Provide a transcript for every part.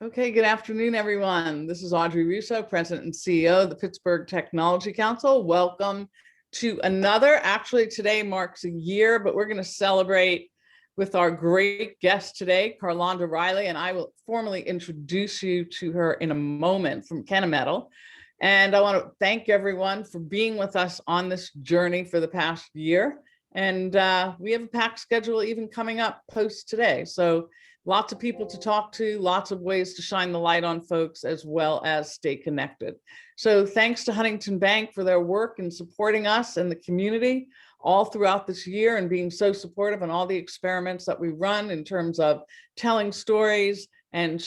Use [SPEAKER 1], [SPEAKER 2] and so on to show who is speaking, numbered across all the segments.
[SPEAKER 1] Okay, good afternoon, everyone. This is Audrey Russo, President and CEO of the Pittsburgh Technology Council. Welcome to another, actually today marks a year, but we're going to celebrate with our great guest today, Carlonda Reilly, and I will formally introduce you to her in a moment from Kennametal. And I want to thank everyone for being with us on this journey for the past year. And we have a packed schedule even coming up post today. So lots of people to talk to, lots of ways to shine the light on folks, as well as stay connected. So thanks to Huntington Bank for their work in supporting us and the community all throughout this year and being so supportive on all the experiments that we run in terms of telling stories and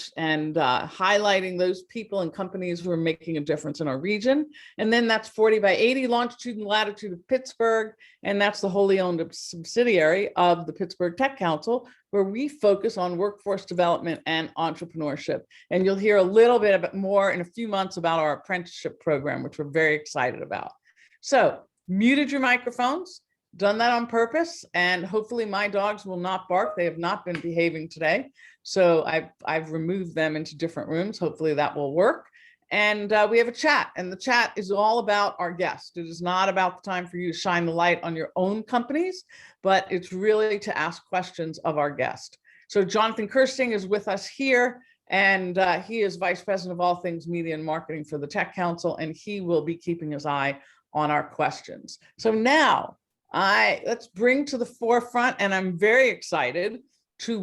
[SPEAKER 1] highlighting those people and companies who are making a difference in our region. And then that's 40 by 80 longitude and latitude of Pittsburgh. And that's the wholly owned subsidiary of the Pittsburgh Tech Council, where we focus on workforce development and entrepreneurship. And you'll hear a little bit more in a few months about our apprenticeship program, which we're very excited about. So muted your microphones, done that on purpose, and hopefully my dogs will not bark. They have not been behaving today. So I've removed them into different rooms. Hopefully that will work. And we have a chat, and the chat is all about our guest. It is not about the time for you to shine the light on your own companies, but it's really to ask questions of our guest. So Jonathan Kirsting is with us here, and he is Vice President of all things media and marketing for the Tech Council, and he will be keeping his eye on our questions. So now let's bring to the forefront, and I'm very excited to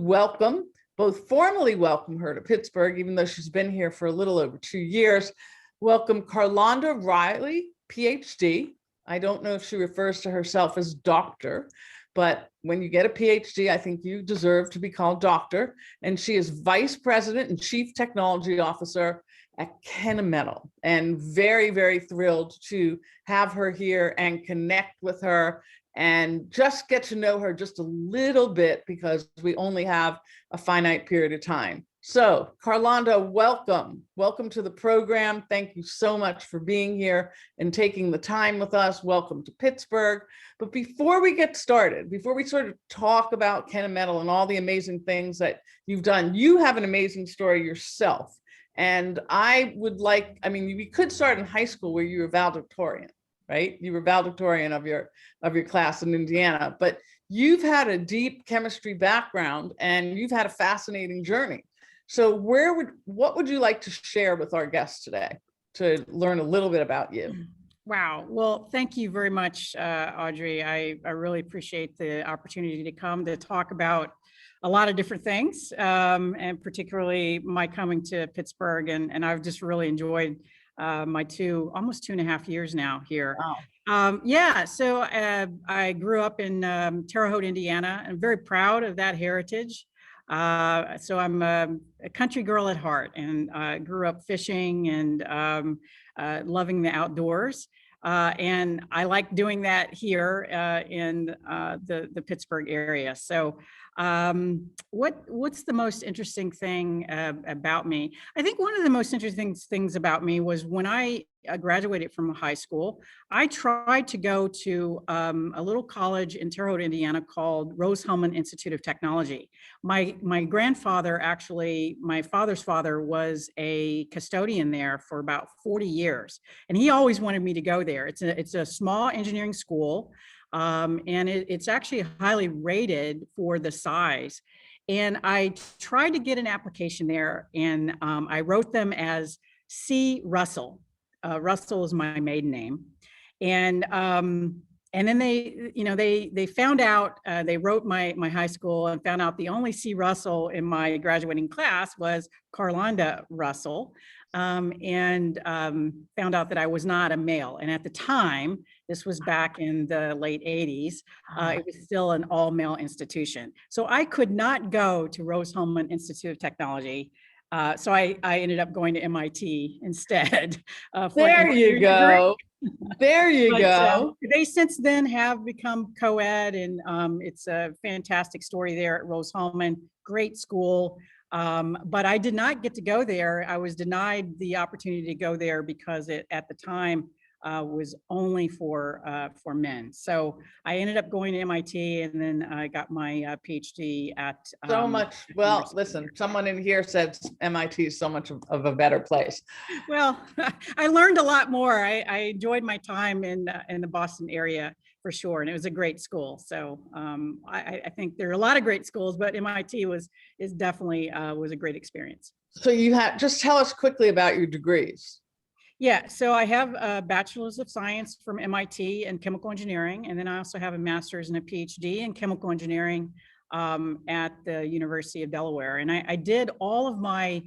[SPEAKER 1] formally welcome her to Pittsburgh, even though she's been here for a little over 2 years. Welcome Carlonda Reilly, Ph.D. I don't know if she refers to herself as doctor, but when you get a PhD, I think you deserve to be called doctor. And she is Vice President and Chief Technology Officer at Kennametal, and very, very thrilled to have her here and connect with her and just get to know her just a little bit, because we only have a finite period of time. So Carlonda, welcome. Welcome to the program. Thank you so much for being here and taking the time with us. Welcome to Pittsburgh. But before we get started, before we sort of talk about Kennametal and all the amazing things that you've done, you have an amazing story yourself. And we could start in high school where you were valedictorian, right? You were valedictorian of your class in Indiana, but you've had a deep chemistry background and you've had a fascinating journey. So what would you like to share with our guests today to learn a little bit about you?
[SPEAKER 2] Wow. Well, thank you very much, Audrey. I really appreciate the opportunity to come to talk about a lot of different things, and particularly my coming to Pittsburgh. And I've just really enjoyed my almost 2.5 years now here.
[SPEAKER 1] Wow.
[SPEAKER 2] So I grew up in Terre Haute, Indiana, and I'm very proud of that heritage. So I'm a country girl at heart, and I grew up fishing and loving the outdoors. And I like doing that here in the Pittsburgh area. So what's the most interesting thing about me? I think one of the most interesting things about me was when I graduated from high school, I tried to go to a little college in Terre Haute, Indiana called Rose-Hulman Institute of Technology. My grandfather, actually, my father's father, was a custodian there for about 40 years. And he always wanted me to go there. It's a small engineering school. And it's actually highly rated for the size. And I tried to get an application there, and I wrote them as C. Russell. Russell is my maiden name. And then they found out, they wrote my high school and found out the only C. Russell in my graduating class was Carlonda Russell, and found out that I was not a male. And at the time, this was back in the late 80s, it was still an all-male institution. So I could not go to Rose-Hulman Institute of Technology. So I ended up going to MIT instead.
[SPEAKER 1] There you go. There you go.
[SPEAKER 2] They since then have become co-ed, and it's a fantastic story there at Rose-Hulman. Great school. But I did not get to go there. I was denied the opportunity to go there because at the time, was only for men. So I ended up going to MIT, and then I got my PhD at
[SPEAKER 1] So much. Well, listen, someone in here said MIT is so much of a better place.
[SPEAKER 2] Well, I learned a lot more. I enjoyed my time in the Boston area for sure, and it was a great school. So I think there are a lot of great schools, but MIT is definitely was a great experience.
[SPEAKER 1] So you had, just tell us quickly about your degrees.
[SPEAKER 2] Yeah, so I have a bachelor's of science from MIT in chemical engineering, and then I also have a master's and a PhD in chemical engineering at the University of Delaware. And I did all of my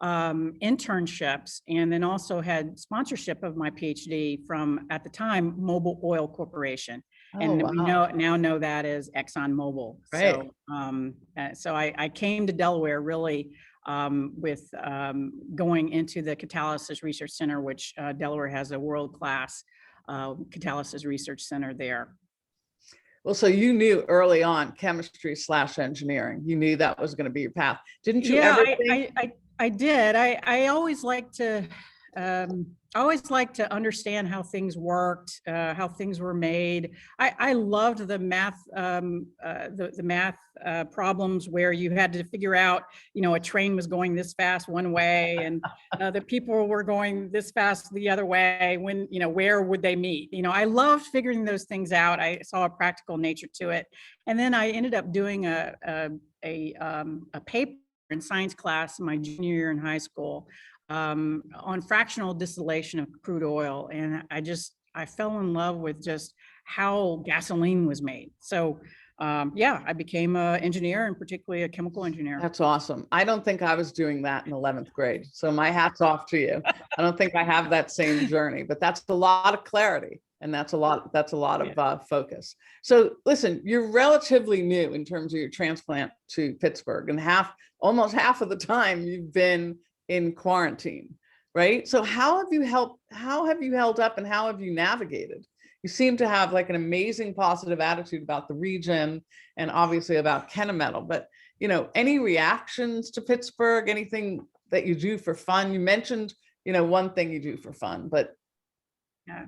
[SPEAKER 2] internships, and then also had sponsorship of my PhD from, at the time, Mobil Oil Corporation. And
[SPEAKER 1] Oh,
[SPEAKER 2] we
[SPEAKER 1] wow.
[SPEAKER 2] now know that as ExxonMobil.
[SPEAKER 1] Right.
[SPEAKER 2] So I came to Delaware really with going into the Catalysis Research Center, which Delaware has a world-class catalysis research center there.
[SPEAKER 1] Well, so you knew early on chemistry / engineering. You knew that was going to be your path. Didn't you ever think?
[SPEAKER 2] I did. I always like to understand how things worked, how things were made. I loved the math, the math problems where you had to figure out, a train was going this fast one way, and the people were going this fast the other way. When, where would they meet? I loved figuring those things out. I saw a practical nature to it, and then I ended up doing a paper in science class in my junior year in high school on fractional distillation of crude oil. And I fell in love with just how gasoline was made. So yeah, I became an engineer, and particularly a chemical engineer.
[SPEAKER 1] That's awesome. I don't think I was doing that in 11th grade. So my hat's off to you. I don't think I have that same journey, but that's a lot of clarity. And that's a lot of focus. So listen, you're relatively new in terms of your transplant to Pittsburgh, and almost half of the time you've been in quarantine, right? So how have you held up, and how have you navigated? You seem to have like an amazing positive attitude about the region, and obviously about Kennametal, but any reactions to Pittsburgh, anything that you do for fun? You mentioned, one thing you do for fun, but
[SPEAKER 2] yeah.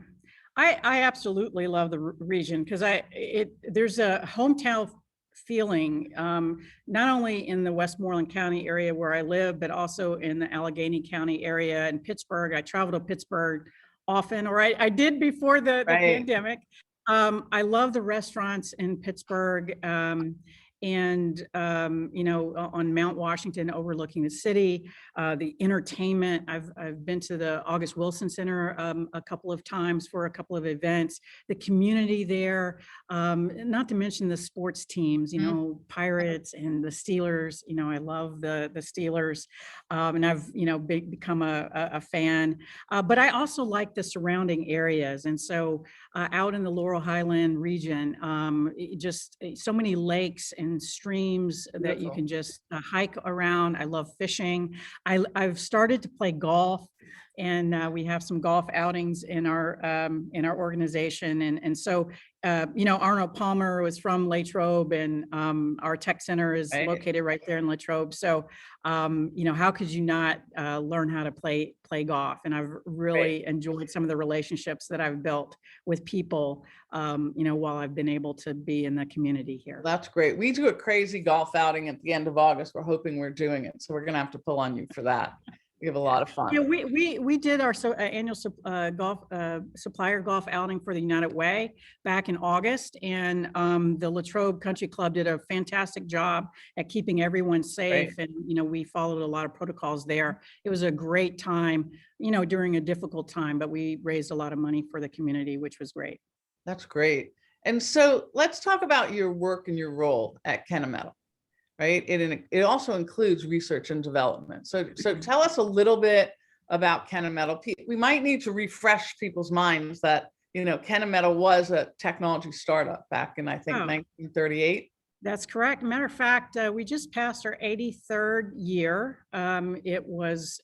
[SPEAKER 2] I absolutely love the region because there's a hometown feeling, not only in the Westmoreland County area where I live, but also in the Allegheny County area in Pittsburgh. I travel to Pittsburgh often, or I did before the pandemic. I love the restaurants in Pittsburgh. And on Mount Washington overlooking the city, the entertainment. I've been to the August Wilson Center a couple of times for a couple of events. The community there, not to mention the sports teams, Pirates and the Steelers. I love the Steelers, and I've become a fan. But I also like the surrounding areas, and so out in the Laurel Highland region, just so many lakes and streams that you can just hike around. I love fishing. I've started to play golf, and we have some golf outings in our organization. And so, Arnold Palmer was from Latrobe, and our tech center is located right there in Latrobe. So, how could you not learn how to play golf? And I've really enjoyed some of the relationships that I've built with people, while I've been able to be in the community here.
[SPEAKER 1] That's great. We do a crazy golf outing at the end of August. We're hoping we're doing it, so we're going to have to pull on you for that. We have a lot of fun.
[SPEAKER 2] Yeah, we did our annual golf supplier golf outing for the United Way back in August, and the Latrobe Country Club did a fantastic job at keeping everyone safe. And we followed a lot of protocols there. It was a great time, during a difficult time, but we raised a lot of money for the community, which was great.
[SPEAKER 1] That's great. And so let's talk about your work and your role at Kennametal. Right. It also includes research and development. So tell us a little bit about Kennametal. We might need to refresh people's minds that, Kennametal was a technology startup back in, I think, 1938.
[SPEAKER 2] That's correct. Matter of fact, we just passed our 83rd year. It was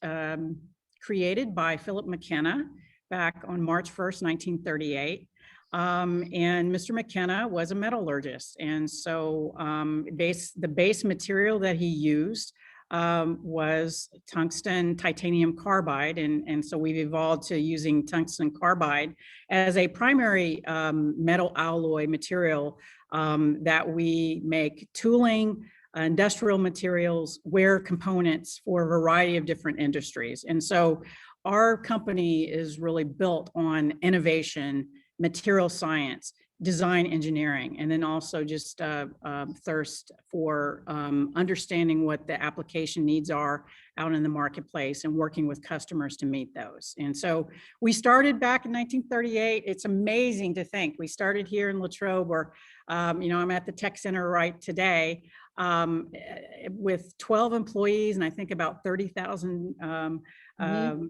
[SPEAKER 2] created by Philip McKenna back on March 1st, 1938. And Mr. McKenna was a metallurgist. And so the base material that he used was tungsten titanium carbide. And so we've evolved to using tungsten carbide as a primary metal alloy material that we make tooling, industrial materials, wear components for a variety of different industries. And so our company is really built on innovation, material science, design engineering, and then also just thirst for understanding what the application needs are out in the marketplace and working with customers to meet those. And so we started back in 1938. It's amazing to think we started here in Latrobe, where I'm at the tech center right today with 12 employees, and I think about $30,000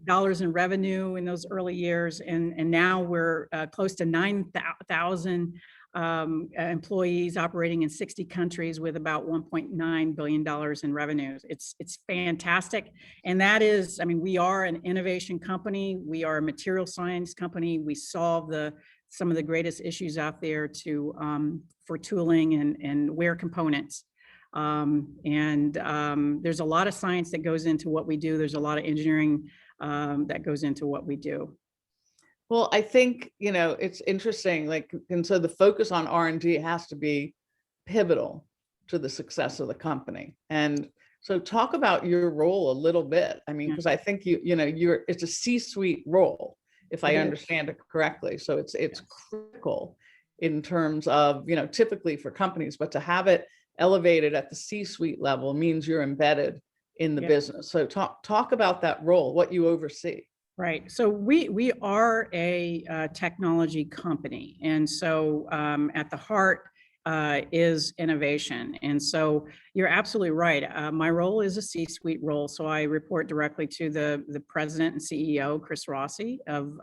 [SPEAKER 2] dollars in revenue in those early years. And now we're close to 9,000 employees operating in 60 countries with about $1.9 billion in revenues. It's fantastic. And that is, we are an innovation company. We are a material science company. We solve some of the greatest issues out there for tooling and wear components. There's a lot of science that goes into what we do. There's a lot of engineering that goes into what we do.
[SPEAKER 1] Well, I think, it's interesting, and so the focus on R&D has to be pivotal to the success of the company. And so talk about your role a little bit. Because I think it's a C-suite role, if I understand it correctly. So it's critical in terms of, typically for companies, but to have it elevated at the C-suite level means you're embedded in the business. So talk about that role, what you oversee.
[SPEAKER 2] Right. So we are a technology company. And so at the heart is innovation. And so you're absolutely right. My role is a C-suite role. So I report directly to the president and CEO, Chris Rossi of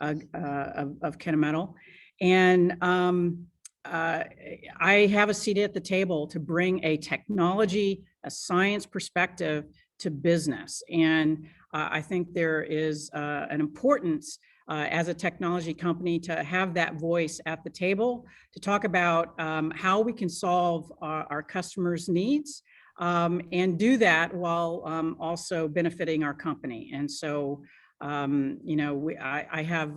[SPEAKER 2] Kennametal. And I have a seat at the table to bring a technology, a science perspective to business. And I think there is an importance as a technology company to have that voice at the table to talk about how we can solve our customers' needs and do that while also benefiting our company. And so I have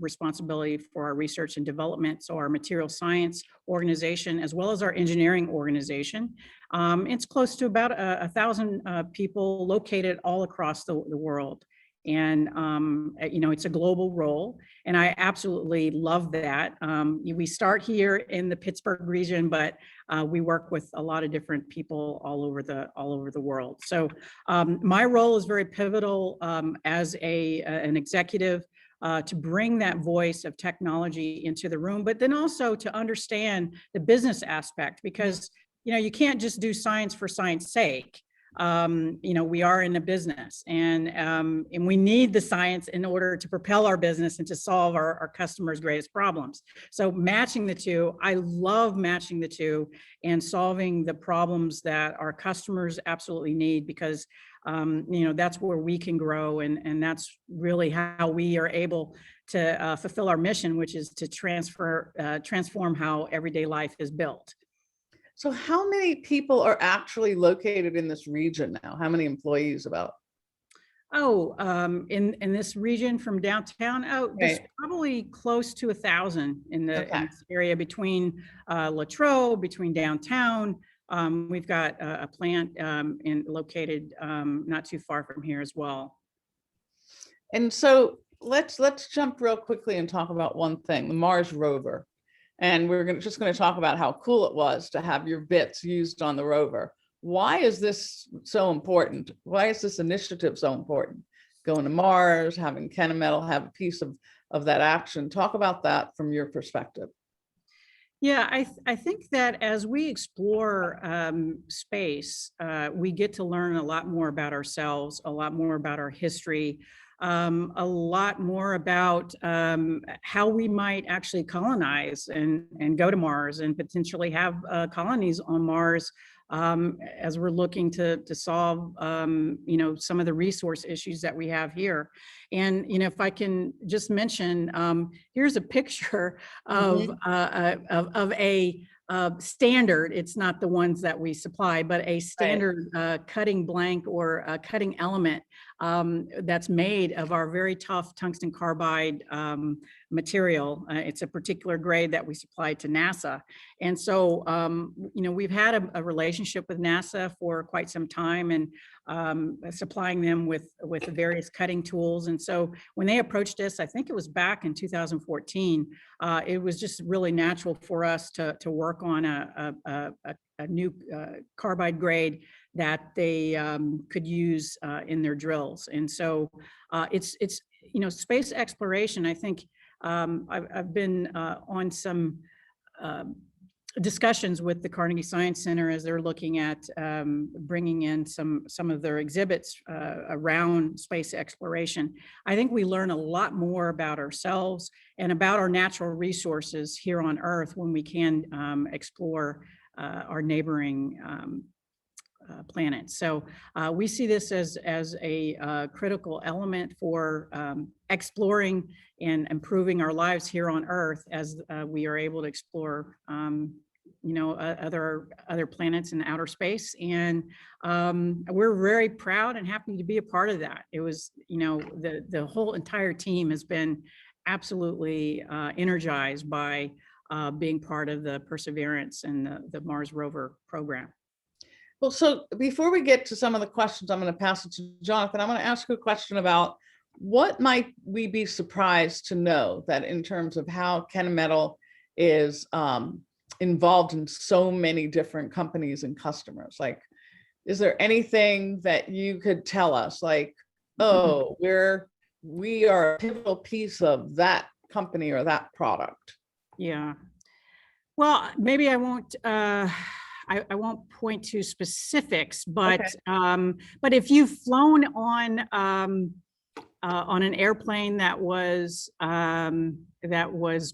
[SPEAKER 2] responsibility for our research and development, so our material science organization, as well as our engineering organization. It's close to about 1,000 people located all across the world. And, it's a global role, and I absolutely love that. We start here in the Pittsburgh region, but we work with a lot of different people all over the world. So my role is very pivotal as an executive to bring that voice of technology into the room, but then also to understand the business aspect, because you can't just do science for science sake. We are in a business, and we need the science in order to propel our business and to solve our customers' greatest problems. So matching the two, I love matching the two and solving the problems that our customers absolutely need, because that's where we can grow, and that's really how we are able to fulfill our mission, which is to transform how everyday life is built.
[SPEAKER 1] So how many people are actually located in this region now? How many employees about?
[SPEAKER 2] In this region from downtown, there's probably close to 1,000 in this area between Latrobe, between downtown. We've got a plant located not too far from here as well.
[SPEAKER 1] And so let's jump real quickly and talk about one thing, the Mars Rover. And we're just going to talk about how cool it was to have your bits used on the rover. Why is this so important? Why is this initiative so important? Going to Mars, having Kennametal have a piece of that action. Talk about that from your perspective.
[SPEAKER 2] Yeah, I think that as we explore space, we get to learn a lot more about ourselves, a lot more about our history, a lot more about how we might actually colonize and go to Mars and potentially have colonies on Mars as we're looking to solve, some of the resource issues that we have here. And, if I can just mention, here's a picture of a standard. It's not the ones that we supply, but a standard cutting blank or a cutting element that's made of our very tough tungsten carbide material. It's a particular grade that we supply to NASA. And so, you know, we've had a relationship with NASA for quite some time, and supplying them with various cutting tools. And so when they approached us, I think it was back in 2014, it was just really natural for us to work on a new carbide grade that they could use in their drills. And so it's you know, space exploration. I think I've been on some discussions with the Carnegie Science Center as they're looking at bringing in some of their exhibits around space exploration. I think we learn a lot more about ourselves and about our natural resources here on Earth when we can explore our neighboring planets. So we see this as a critical element for exploring and improving our lives here on Earth as we are able to explore you know, other planets in outer space. And we're very proud and happy to be a part of that. It was, you know, the whole entire team has been absolutely energized by being part of the Perseverance and the Mars Rover program.
[SPEAKER 1] Well, so before we get to some of the questions, I'm going to pass it to Jonathan. I'm going to ask you a question about what might we be surprised to know that in terms of how Kennametal is involved in so many different companies and customers. Like, is there anything that you could tell us, like, oh, we are a pivotal piece of that company or that product?
[SPEAKER 2] Yeah. Well, maybe I won't I won't point to specifics, but
[SPEAKER 1] Okay.
[SPEAKER 2] But if you've flown on an airplane that was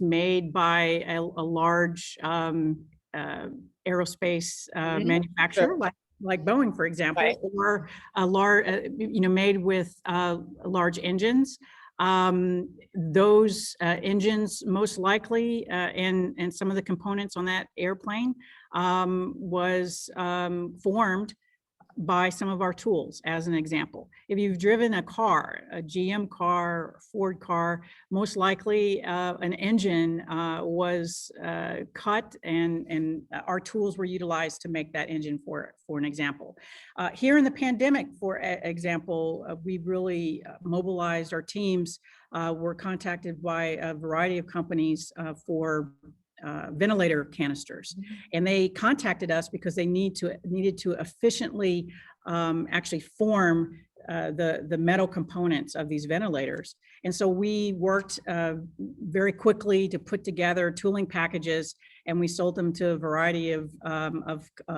[SPEAKER 2] made by a large aerospace manufacturer,
[SPEAKER 1] Sure.
[SPEAKER 2] like Boeing, for example,
[SPEAKER 1] Right.
[SPEAKER 2] or a large, you know, made with large engines. Those engines most likely, and some of the components on that airplane was formed by some of our tools, as an example. If you've driven a car, a GM car, Ford car, most likely an engine was cut and our tools were utilized to make that engine, for an example. Here in the pandemic, for example, we really mobilized our teams. Were contacted by a variety of companies for ventilator canisters, and they contacted us because they needed to efficiently actually form the metal components of these ventilators. And so we worked very quickly to put together tooling packages, and we sold them to a variety of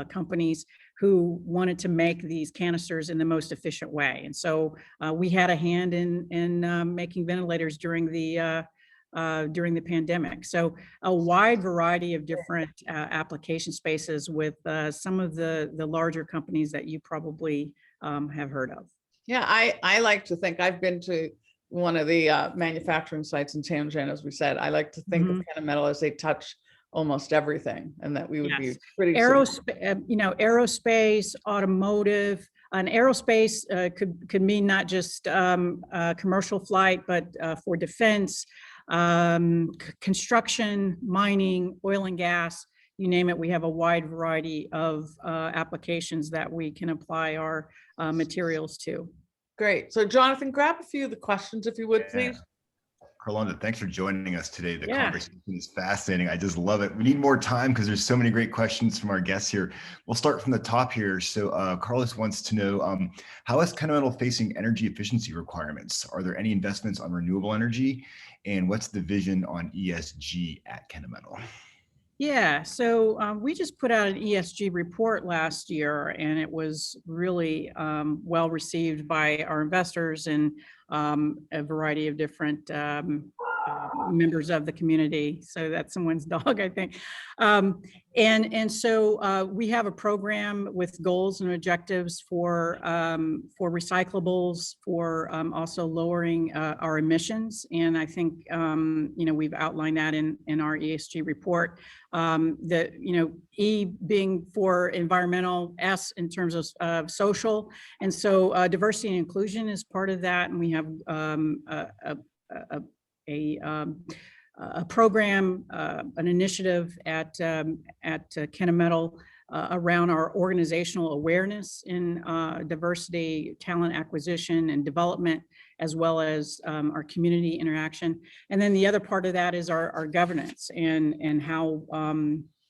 [SPEAKER 2] companies who wanted to make these canisters in the most efficient way. And so we had a hand in making ventilators during the pandemic. So a wide variety of different application spaces with some of the larger companies that you probably have heard of.
[SPEAKER 1] Yeah, I like to think I've been to one of the manufacturing sites in Tianjin, as we said. I like to think of Kennametal as they touch almost everything, and that we would be pretty
[SPEAKER 2] aerospace, you know, aerospace, automotive. And aerospace could mean not just commercial flight, but for defense, construction, mining, oil and gas, you name it. We have a wide variety of applications that we can apply our materials to.
[SPEAKER 1] Great. So Jonathan, grab a few of the questions if you would, please.
[SPEAKER 3] Carlonda, thanks for joining us today. The conversation is fascinating. I just love it. We need more time because there's so many great questions from our guests here. We'll start from the top here. So Carlos wants to know, how is Kennametal facing energy efficiency requirements? Are there any investments on renewable energy? And what's the vision on ESG at Kennametal?
[SPEAKER 2] Yeah, so we just put out an ESG report last year, and it was really well received by our investors and a variety of different members of the community. So that's someone's dog, I think. So we have a program with goals and objectives for recyclables, for also lowering our emissions. And I think, we've outlined that in our ESG report. E being for environmental, S in terms of social. And so diversity and inclusion is part of that. And we have a program, an initiative at Kennametal around our organizational awareness in diversity, talent acquisition and development, as well as our community interaction. And then the other part of that is our governance and how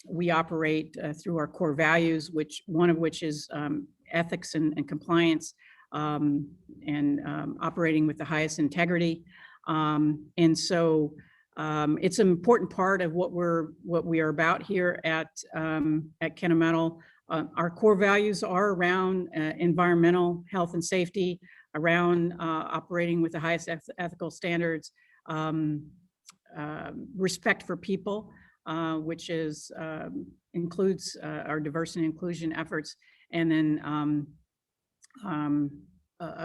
[SPEAKER 2] we operate through our core values, one of which is ethics and compliance, and operating with the highest integrity. And so it's an important part of what we are about here at Kennametal. Our core values are around environmental health and safety, around operating with the highest ethical standards, respect for people, which includes our diversity and inclusion efforts, and then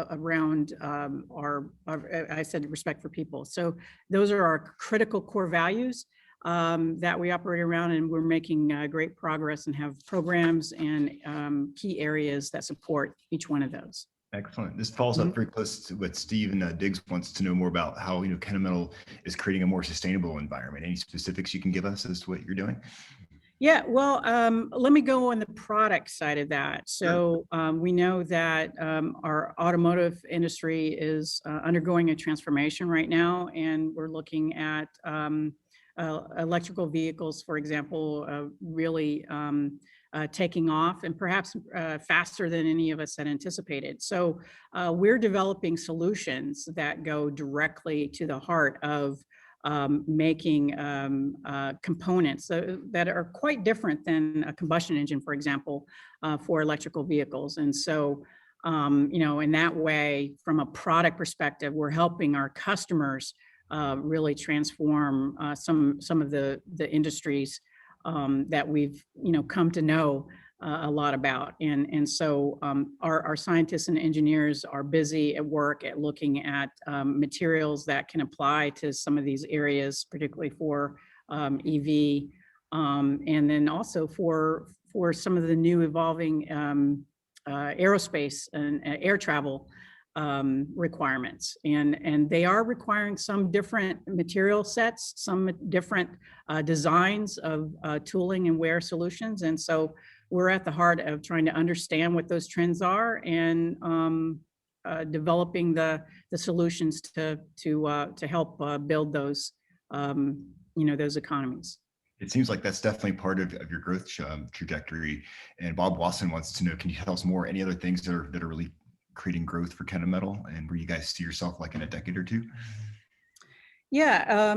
[SPEAKER 2] around I said respect for people. So those are our critical core values that we operate around, and we're making great progress and have programs and key areas that support each one of those.
[SPEAKER 3] Excellent. This follows up very close to what Steve Diggs wants to know more about how Kennametal is creating a more sustainable environment. Any specifics you can give us as to what you're doing?
[SPEAKER 2] Yeah, well, let me go on the product side of that. So we know that our automotive industry is undergoing a transformation right now, and we're looking at electrical vehicles, for example, really taking off, and perhaps faster than any of us had anticipated. So we're developing solutions that go directly to the heart of making components that are quite different than a combustion engine, for example, for electrical vehicles. And so, in that way, from a product perspective, we're helping our customers really transform some of the industries that we've come to know a lot about. And so our scientists and engineers are busy at work at looking at materials that can apply to some of these areas, particularly for EV, and then also for some of the new evolving aerospace and air travel requirements. And they are requiring some different material sets, some different designs of tooling and wear solutions. And so we're at the heart of trying to understand what those trends are and developing the solutions to help build those those economies.
[SPEAKER 3] It seems like that's definitely part of your growth trajectory. And Bob Wasson wants to know, can you tell us more? Any other things that are really creating growth for Kennametal, and where you guys see yourself like in a decade or two?
[SPEAKER 2] Yeah.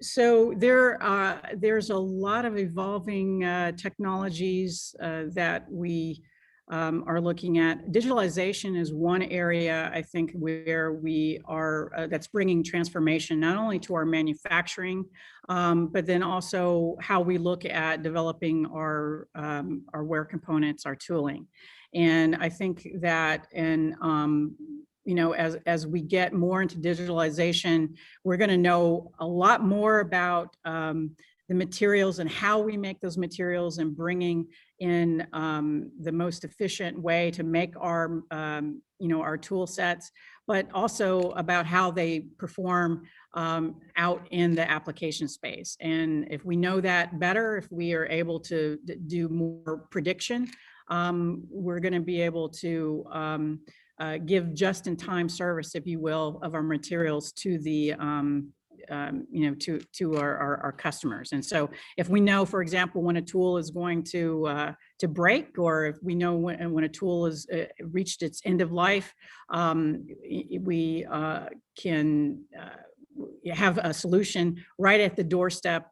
[SPEAKER 2] So there's a lot of evolving technologies that we are looking at. Digitalization is one area, I think, where we are, that's bringing transformation, not only to our manufacturing, but then also how we look at developing our wear components, our tooling. And I think that, as we get more into digitalization, we're going to know a lot more about the materials and how we make those materials, and bringing in the most efficient way to make our tool sets, but also about how they perform out in the application space. And if we know that better, if we are able to do more prediction, we're going to be able to give just-in-time service, if you will, of our materials to the to our customers. And so, if we know, for example, when a tool is going to break, or if we know when a tool is reached its end of life, we can have a solution right at the doorstep,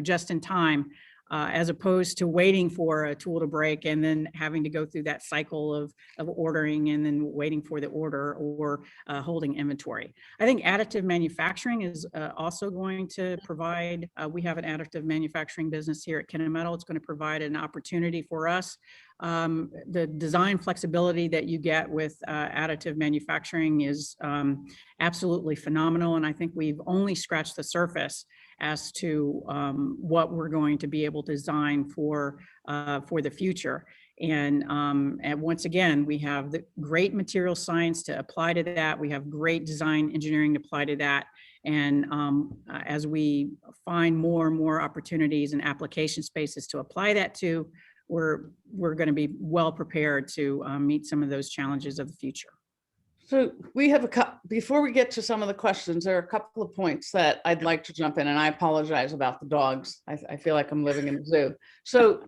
[SPEAKER 2] just in time. as opposed to waiting for a tool to break and then having to go through that cycle of ordering and then waiting for the order or holding inventory. I think additive manufacturing is also going to provide, we have an additive manufacturing business here at Kennametal. It's going to provide an opportunity for us. The design flexibility that you get with additive manufacturing is absolutely phenomenal. And I think we've only scratched the surface as to what we're going to be able to design for the future. And once again, we have the great material science to apply to that. We have great design engineering to apply to that. And as we find more and more opportunities and application spaces to apply that to, we're going to be well prepared to meet some of those challenges of the future.
[SPEAKER 1] So we have before we get to some of the questions, there are a couple of points that I'd like to jump in, and I apologize about the dogs. I feel like I'm living in a zoo. So,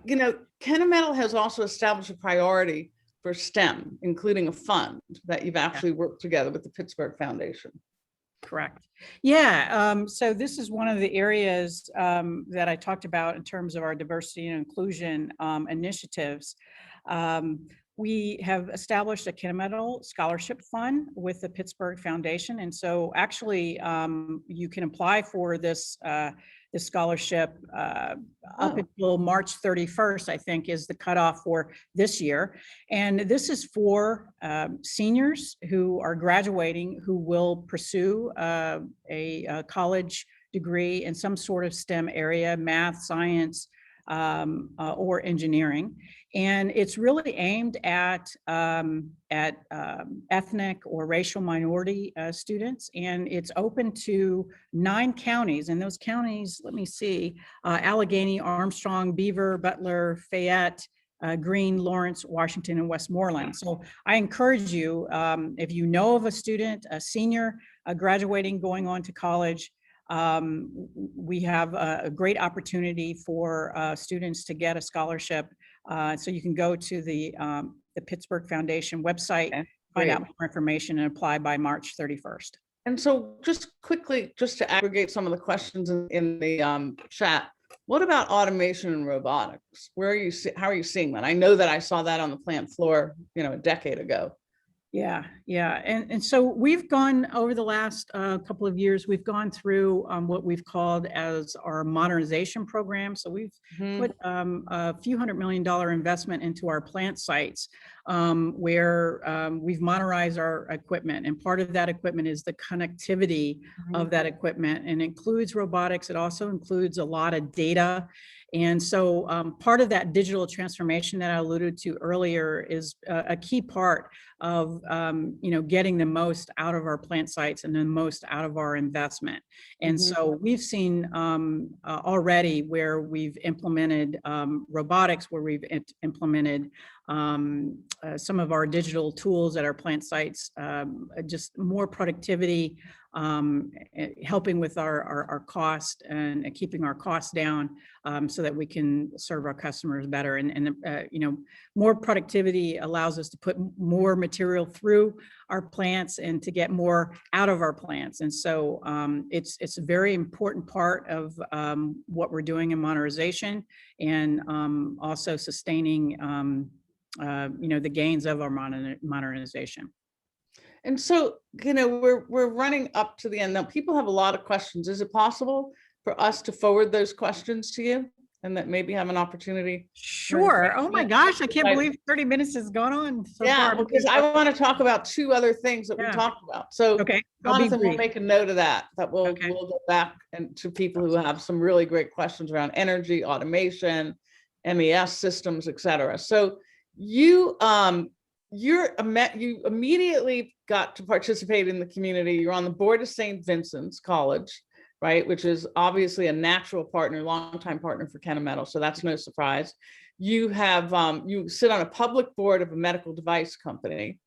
[SPEAKER 1] you know, Kennametal has also established a priority for STEM, including a fund that you've actually worked together with the Pittsburgh Foundation.
[SPEAKER 2] Correct. Yeah. So this is one of the areas that I talked about in terms of our diversity and inclusion initiatives. We have established a Kennametal Scholarship Fund with the Pittsburgh Foundation. And so actually you can apply for this scholarship up until March 31st, I think, is the cutoff for this year. And this is for seniors who are graduating who will pursue a college degree in some sort of STEM area, math, science, or engineering. And it's really aimed at ethnic or racial minority students. And it's open to 9 counties. And those counties, let me see, Allegheny, Armstrong, Beaver, Butler, Fayette, Greene, Lawrence, Washington, and Westmoreland. So I encourage you, if you know of a student, a senior graduating, going on to college, we have a great opportunity for students to get a scholarship. So you can go to the Pittsburgh Foundation website, find out more information, and apply by March 31st.
[SPEAKER 1] And so just quickly, just to aggregate some of the questions in the chat, what about automation and robotics? How are you seeing that? I know that I saw that on the plant floor, you know, a decade ago.
[SPEAKER 2] Yeah. And so we've gone over the last couple of years, we've gone through what we've called as our modernization program. So we've put a few $100 million investment into our plant sites where we've modernized our equipment. And part of that equipment is the connectivity of that equipment, and includes robotics. It also includes a lot of data. And so part of that digital transformation that I alluded to earlier is a key part of getting the most out of our plant sites and the most out of our investment. And so we've seen already where we've implemented robotics, where we've implemented some of our digital tools at our plant sites, just more productivity, helping with our cost and keeping our costs down so that we can serve our customers better. And more productivity allows us to put more material through our plants and to get more out of our plants. And so it's a very important part of what we're doing in modernization, and also sustaining the gains of our modernization.
[SPEAKER 1] And so, we're running up to the end now. People have a lot of questions. Is it possible for us to forward those questions to you, and that maybe have an opportunity?
[SPEAKER 2] Sure. Oh my gosh, I can't believe 30 minutes has gone on so far.
[SPEAKER 1] Because I want to talk about 2 other things that we talked about. So Jonathan will make a note of that we'll go back and to people who have some really great questions around energy, automation, MES systems, et cetera. So you immediately got to participate in the community. You're on the board of St. Vincent's College, right? Which is obviously a natural partner, longtime partner for Kennametal. So that's no surprise. You have, you sit on a public board of a medical device company,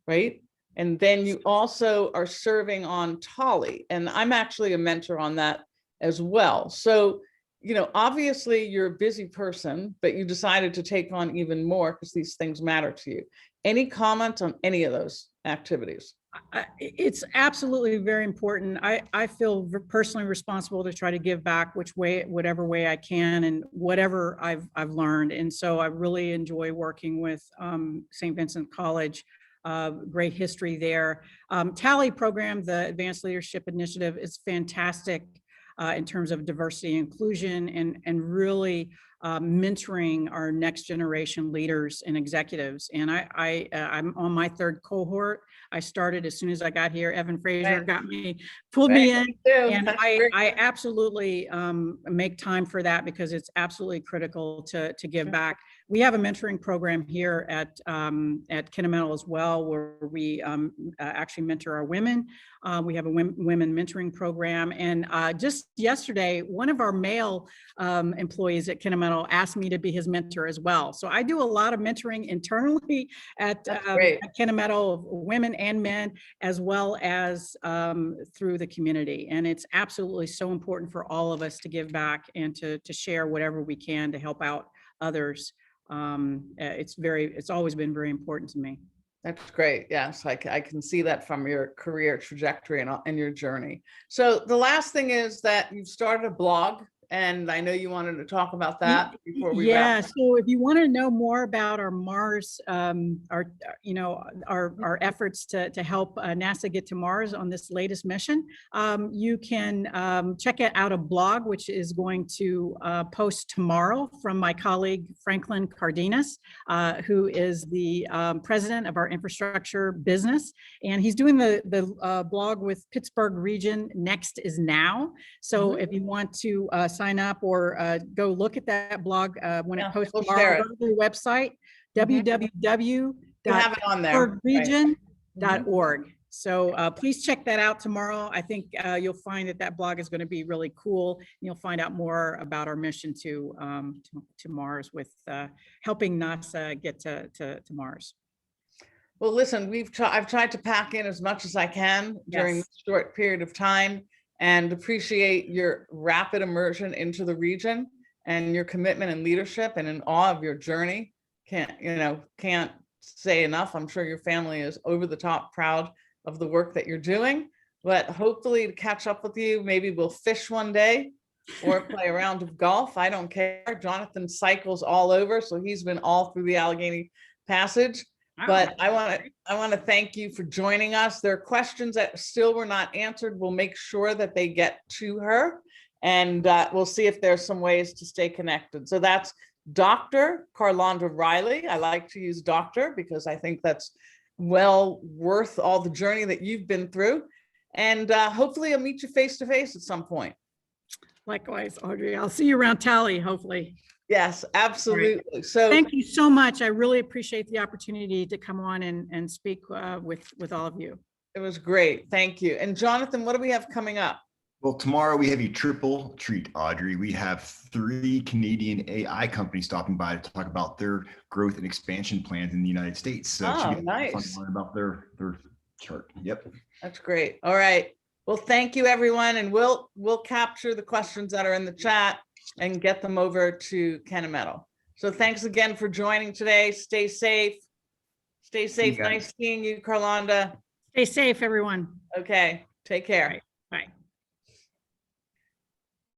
[SPEAKER 1] right? And then you also are serving on Tolly. And I'm actually a mentor on that as well. So, obviously you're a busy person, but you decided to take on even more because these things matter to you. Any comment on any of those activities?
[SPEAKER 2] It's absolutely very important. I feel personally responsible to try to give back whatever way I can and whatever I've learned. And so I really enjoy working with St. Vincent College. Great history there. TALLY program, the Advanced Leadership Initiative, is fantastic in terms of diversity and inclusion and really mentoring our next generation leaders and executives. And I'm on my third cohort. I started as soon as I got here. Evan Fraser pulled me in, and I absolutely make time for that because it's absolutely critical to give back. We have a mentoring program here at Kennametal as well, where we actually mentor our women. We have a women mentoring program, and just yesterday, one of our male employees at Kennametal asked me to be his mentor as well. So I do a lot of mentoring internally at Kennametal of women and men, as well as through the community. And it's absolutely so important for all of us to give back and to share whatever we can to help out others. It's always been very important to me.
[SPEAKER 1] That's great. Yes, I can see that from your career trajectory and your journey. So the last thing is that you've started a blog, and I know you wanted to talk about that before we wrap.
[SPEAKER 2] So if you want to know more about our Mars, our efforts to help NASA get to Mars on this latest mission, you can check out a blog which is going to post tomorrow from my colleague Franklin Cardenas, who is the president of our infrastructure business, and he's doing the blog with Pittsburgh region. Next is Now. So if you want to sign up or go look at that blog when it posts tomorrow, go to the website, www.pittsburghregion.org. So please check that out tomorrow. I think you'll find that blog is going to be really cool. You'll find out more about our mission to Mars with helping NASA get to Mars.
[SPEAKER 1] Well, listen, I've tried to pack in as much as I can during this short period of time, and appreciate your rapid immersion into the region and your commitment and leadership, and in awe of your journey. Can't say enough. I'm sure your family is over the top proud of the work that you're doing, but hopefully to catch up with you, maybe we'll fish one day or play a round of golf. I don't care. Jonathan cycles all over, so he's been all through the Allegheny Passage. But I want to thank you for joining us. There are questions that still were not answered. We'll make sure that they get to her, and we'll see if there's some ways to stay connected. So that's Dr. Carlonda Reilly. I like to use doctor because I think that's well worth all the journey that you've been through. And hopefully I'll meet you face to face at some point.
[SPEAKER 2] Likewise, Audrey. I'll see you around Tally, hopefully.
[SPEAKER 1] Yes, absolutely. Right. So
[SPEAKER 2] thank you so much. I really appreciate the opportunity to come on and speak with all of you.
[SPEAKER 1] It was great. Thank you. And Jonathan, what do we have coming up?
[SPEAKER 3] Well, tomorrow we have a triple treat, Audrey. We have 3 Canadian AI companies stopping by to talk about their growth and expansion plans in the United States. So it should be
[SPEAKER 1] nice.
[SPEAKER 3] fun to learn about their chart. Yep.
[SPEAKER 1] That's great. All right. Well, thank you, everyone. And we'll capture the questions that are in the chat and get them over to Kennametal. So thanks again for joining today. Stay safe. Stay safe. Nice seeing you, Carlonda.
[SPEAKER 2] Stay safe, everyone.
[SPEAKER 1] Okay. Take care.